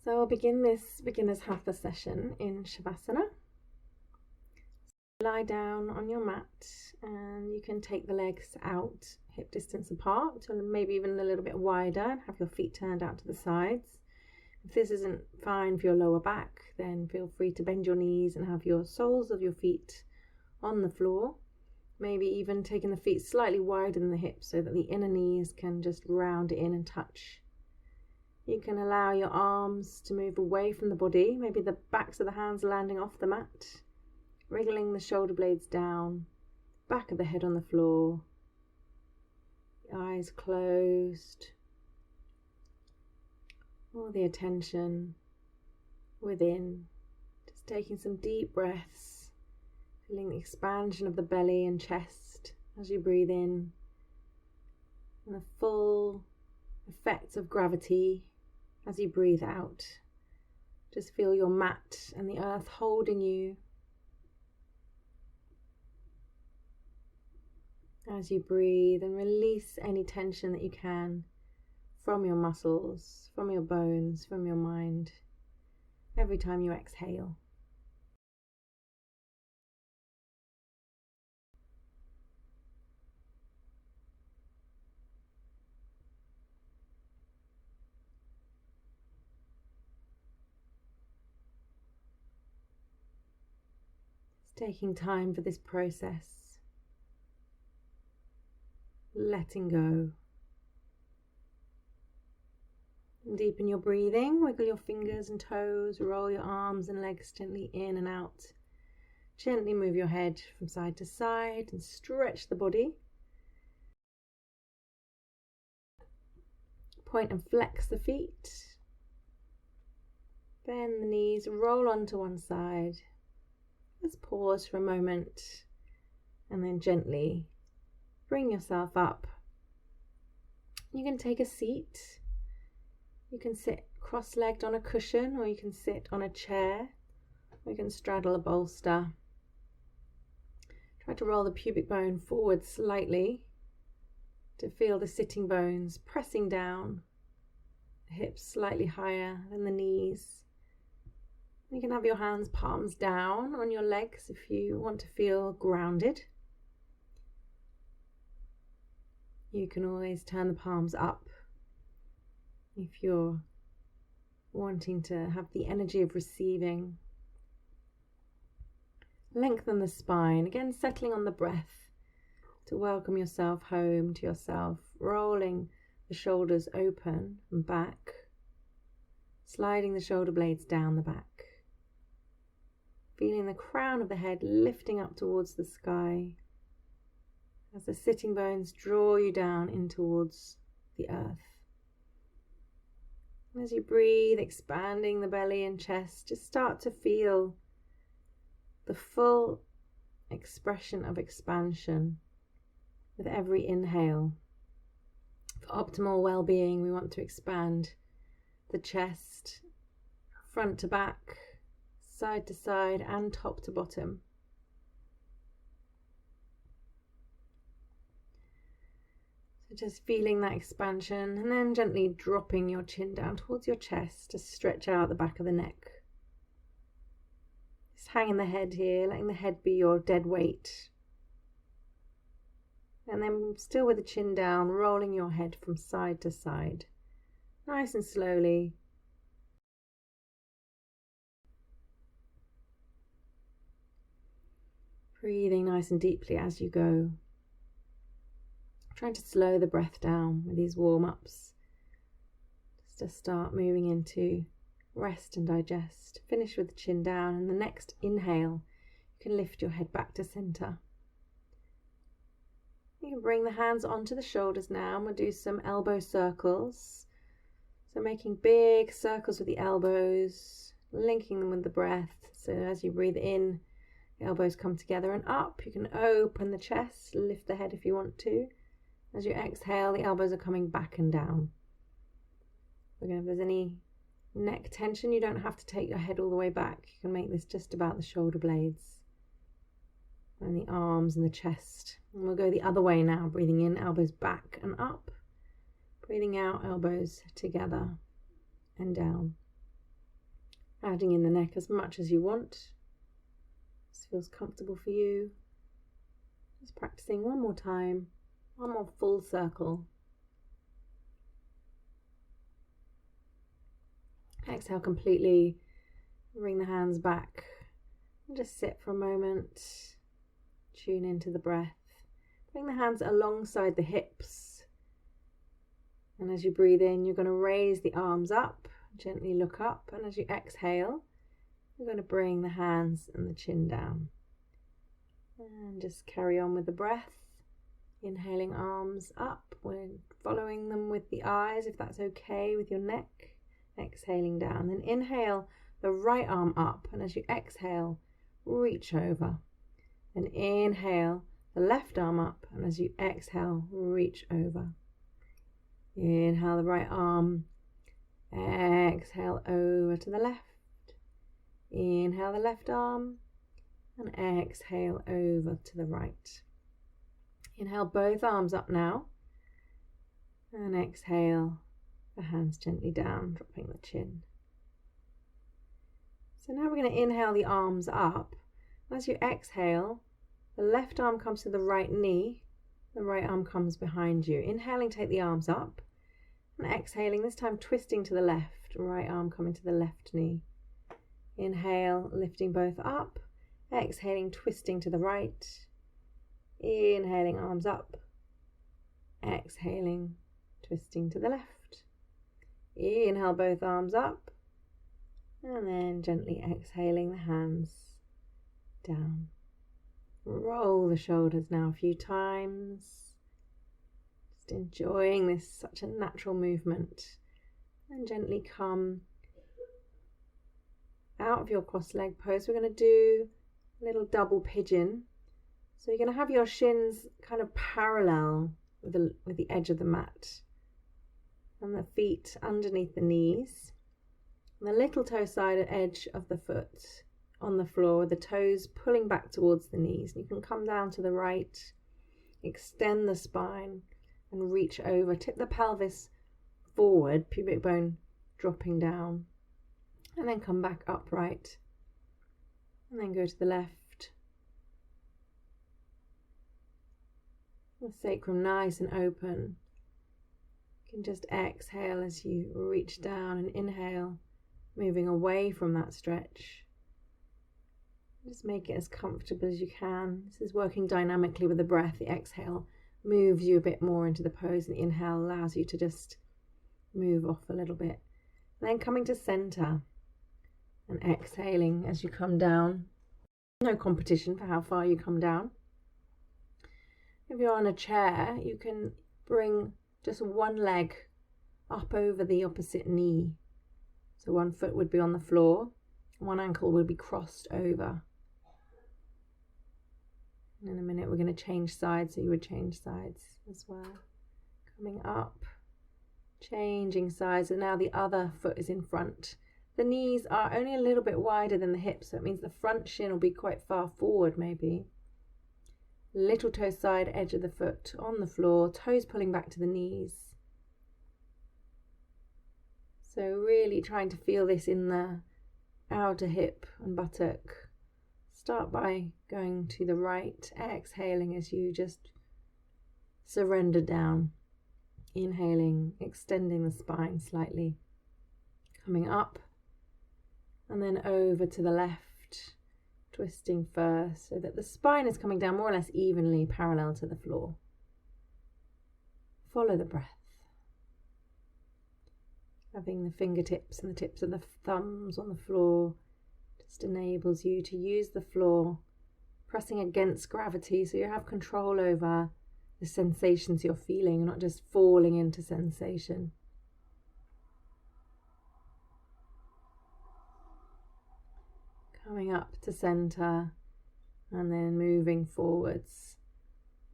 So I'll begin this beginner's Hatha session in Shavasana. Lie down on your mat and you can take the legs out hip distance apart, or maybe even a little bit wider, and have your feet turned out to the sides. If this isn't fine for your lower back, then feel free to bend your knees and have your soles of your feet on the floor. Maybe even taking the feet slightly wider than the hips so that the inner knees can just round in and touch. You can allow your arms to move away from the body, maybe the backs of the hands landing off the mat, wriggling the shoulder blades down, back of the head on the floor, the eyes closed, all the attention within, just taking some deep breaths, feeling the expansion of the belly and chest as you breathe in, and the full effects of gravity as you breathe out. Just feel your mat and the earth holding you as you breathe, and release any tension that you can from your muscles, from your bones, from your mind, every time you exhale. Taking time for this process, letting go. And deepen your breathing, wiggle your fingers and toes, roll your arms and legs gently in and out. Gently move your head from side to side and stretch the body. Point and flex the feet. Bend the knees, roll onto one side. Let's pause for a moment and then gently bring yourself up. You can take a seat. You can sit cross-legged on a cushion, or you can sit on a chair, or you can straddle a bolster. Try to roll the pubic bone forward slightly to feel the sitting bones pressing down, the hips slightly higher than the knees. You can have your hands palms down on your legs if you want to feel grounded. You can always turn the palms up if you're wanting to have the energy of receiving. Lengthen the spine, again settling on the breath to welcome yourself home to yourself, rolling the shoulders open and back, sliding the shoulder blades down the back. Feeling the crown of the head lifting up towards the sky as the sitting bones draw you down in towards the earth. And as you breathe, expanding the belly and chest, just start to feel the full expression of expansion with every inhale. For optimal well-being, we want to expand the chest, front to back, side to side and top to bottom. So just feeling that expansion, and then gently dropping your chin down towards your chest to stretch out the back of the neck. Just hanging the head here, letting the head be your dead weight. And then still with the chin down, rolling your head from side to side, nice and slowly. Breathing nice and deeply as you go. Trying to slow the breath down with these warm-ups. Just to start moving into rest and digest. Finish with the chin down, and the next inhale, you can lift your head back to center. You can bring the hands onto the shoulders now, and we'll do some elbow circles. So making big circles with the elbows, linking them with the breath. So as you breathe in, the elbows come together and up. You can open the chest, lift the head if you want to. As you exhale, the elbows are coming back and down. Again, if there's any neck tension, you don't have to take your head all the way back. You can make this just about the shoulder blades and the arms and the chest. And we'll go the other way now, breathing in, elbows back and up. Breathing out, elbows together and down. adding in the neck as much as you want. This feels comfortable for you. Just practicing one more time, one more full circle. Exhale completely, bring the hands back and just sit for a moment. Tune into the breath. Bring the hands alongside the hips. And as you breathe in, you're going to raise the arms up, gently look up. And as you exhale, you're going to bring the hands and the chin down. And just carry on with the breath. Inhaling arms up. We're following them with the eyes, if that's okay with your neck. Exhaling down. Then inhale the right arm up. And as you exhale, reach over. Then inhale the left arm up. And as you exhale, reach over. Inhale the right arm. Exhale over to the left. Inhale the left arm. And exhale over to the right. Inhale both arms up now. And exhale the hands gently down, dropping the chin. So now we're going to inhale the arms up. As you exhale, the left arm comes to the right knee. The right arm comes behind you. Inhaling, take the arms up. And exhaling, this time twisting to the left. Right arm coming to the left knee. Inhale, lifting both up. Exhaling, twisting to the right. Inhaling, arms up. Exhaling, twisting to the left. Inhale, both arms up. And then gently exhaling the hands down. Roll the shoulders now a few times. Just enjoying this, such a natural movement. And gently come out of your cross-leg pose. We're going to do a little double pigeon. So you're going to have your shins kind of parallel with the edge of the mat. And the feet underneath the knees. And the little toe side edge of the foot on the floor, with the toes pulling back towards the knees. And you can come down to the right, extend the spine and reach over. Tip the pelvis forward, pubic bone dropping down. And then come back upright. And then go to the left. The sacrum nice and open. You can just exhale as you reach down and inhale, moving away from that stretch. Just make it as comfortable as you can. This is working dynamically with the breath. The exhale moves you a bit more into the pose, and the inhale allows you to just move off a little bit. Then coming to center and exhaling as you come down. No competition for how far you come down. If you're on a chair, you can bring just one leg up over the opposite knee. So one foot would be on the floor, one ankle would be crossed over. And in a minute we're going to change sides, so you would change sides as well. Coming up, changing sides, and now the other foot is in front. The knees are only a little bit wider than the hips, so it means the front shin will be quite far forward maybe. Little toe side edge of the foot on the floor, toes pulling back to the knees. So really trying to feel this in the outer hip and buttock. Start by going to the right, exhaling as you just surrender down. Inhaling, extending the spine slightly. Coming up and then over to the left. Twisting first so that the spine is coming down more or less evenly parallel to the floor. Follow the breath. Having the fingertips and the tips of the thumbs on the floor just enables you to use the floor, pressing against gravity, so you have control over the sensations you're feeling, not just falling into sensation. Coming up to center and then moving forwards.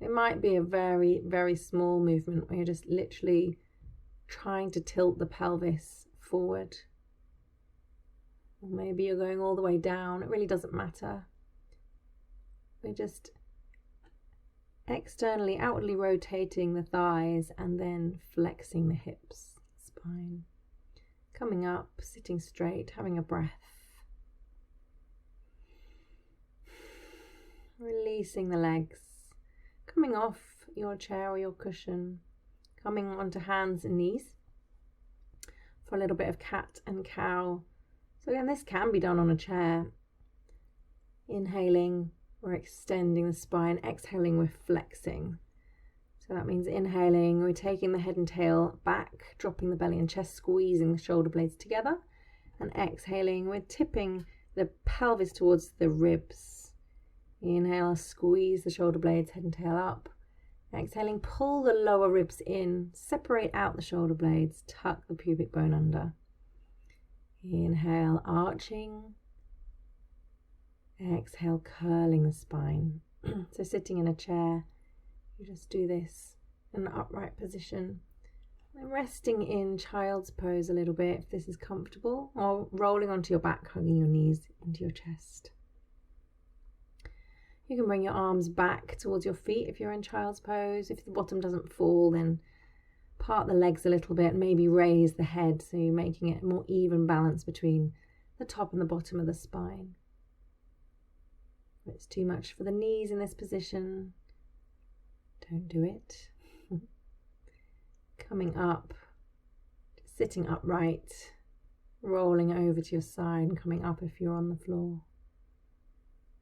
It might be a very, very small movement where you're just literally trying to tilt the pelvis forward. Or maybe you're going all the way down. It really doesn't matter. We're just externally, outwardly rotating the thighs and then flexing the hips, spine. Coming up, sitting straight, having a breath. Releasing the legs, coming off your chair or your cushion, coming onto hands and knees for a little bit of cat and cow. So again, this can be done on a chair. Inhaling, we're extending the spine. Exhaling, we're flexing. So that means inhaling, we're taking the head and tail back, dropping the belly and chest, squeezing the shoulder blades together. And exhaling, we're tipping the pelvis towards the ribs. Inhale, squeeze the shoulder blades, head and tail up. Exhaling, pull the lower ribs in, separate out the shoulder blades, tuck the pubic bone under. Inhale, arching. Exhale, curling the spine. So sitting in a chair, you just do this in an upright position. And resting in child's pose a little bit if this is comfortable, or rolling onto your back, hugging your knees into your chest. You can bring your arms back towards your feet if you're in child's pose. If the bottom doesn't fall, then part the legs a little bit, maybe raise the head so you're making it a more even balance between the top and the bottom of the spine. If it's too much for the knees in this position, don't do it. Coming up, sitting upright, rolling over to your side and coming up if you're on the floor.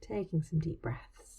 Taking some deep breaths.